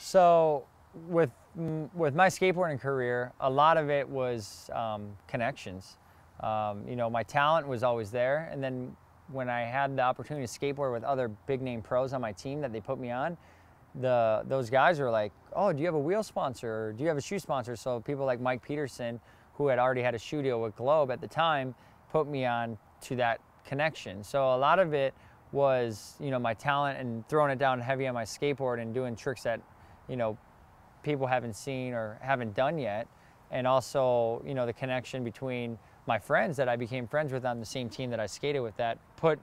So with my skateboarding career, a lot of it was connections. You know, my talent was always there, and then when I had the opportunity to skateboard with other big name pros on my team that they put me on, those guys were like, "Oh, do you have a wheel sponsor? Or do you have a shoe sponsor?" So people like Mike Peterson, who had already had a shoe deal with Globe at the time, put me on to that connection. So a lot of it was, you know, my talent and throwing it down heavy on my skateboard and doing tricks that, you know, people haven't seen or haven't done yet. And also, you know, the connection between my friends that I became friends with on the same team that I skated with that put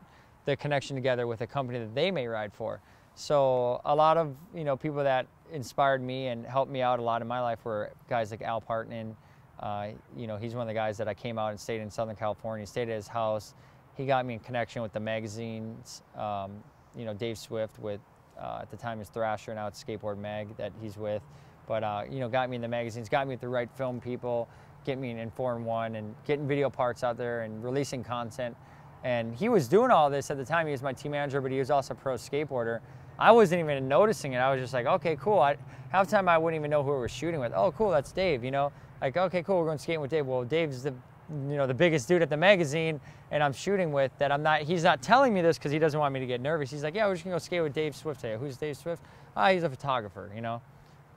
the connection together with a company that they may ride for. So a lot of, you know, people that inspired me and helped me out a lot in my life were guys like Al Partnan. You know, he's one of the guys that I came out and stayed in Southern California, stayed at his house. He got me in connection with the magazines. You know, Dave Swift with, at the time, is Thrasher, now it's Skateboard Mag that he's with. But, you know, got me in the magazines, got me with the right film people, get me in Form 1 and getting video parts out there and releasing content. And he was doing all this at the time. He was my team manager, but he was also a pro skateboarder. I wasn't even noticing it. I was just like, okay, cool. Half the time I wouldn't even know who we were shooting with. Oh, cool, that's Dave, you know? Like, okay, cool, we're going skating with Dave. Well, Dave's the, you know, the biggest dude at the magazine, and I'm shooting with that. He's not telling me this because he doesn't want me to get nervous. He's like, yeah, we're just gonna go skate with Dave Swift today. Who's Dave Swift? Ah, he's a photographer, you know?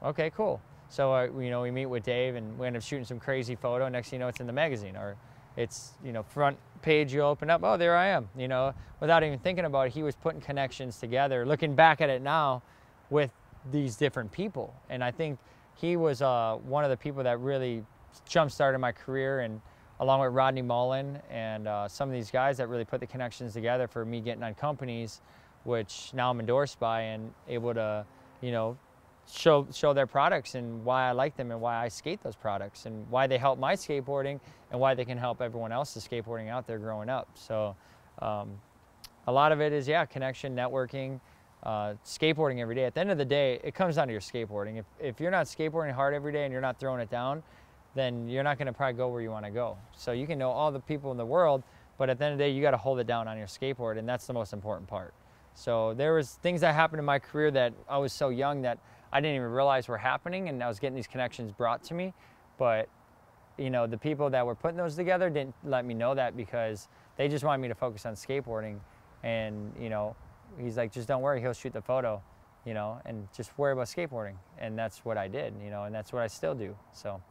Okay, cool. So, you know, we meet with Dave and we end up shooting some crazy photo. Next thing you know, it's in the magazine, or it's, you know, front page, you open up, oh, there I am, you know, without even thinking about it. He was putting connections together, looking back at it now with these different people. And I think he was one of the people that really jump-started my career, and along with Rodney Mullen and some of these guys that really put the connections together for me getting on companies, which now I'm endorsed by and able to, you know, show their products and why I like them and why I skate those products and why they help my skateboarding and why they can help everyone else's skateboarding out there growing up. So a lot of it is, yeah, connection, networking, skateboarding every day. At the end of the day, it comes down to your skateboarding. If you're not skateboarding hard every day and you're not throwing it down, then you're not going to probably go where you want to go. So you can know all the people in the world, but at the end of the day, you got to hold it down on your skateboard, and that's the most important part. So there was things that happened in my career that I was so young that I didn't even realize were happening, and I was getting these connections brought to me. But, you know, the people that were putting those together didn't let me know that because they just wanted me to focus on skateboarding. And, you know, he's like, just don't worry, he'll shoot the photo, you know, and just worry about skateboarding. And that's what I did, you know, and that's what I still do. So.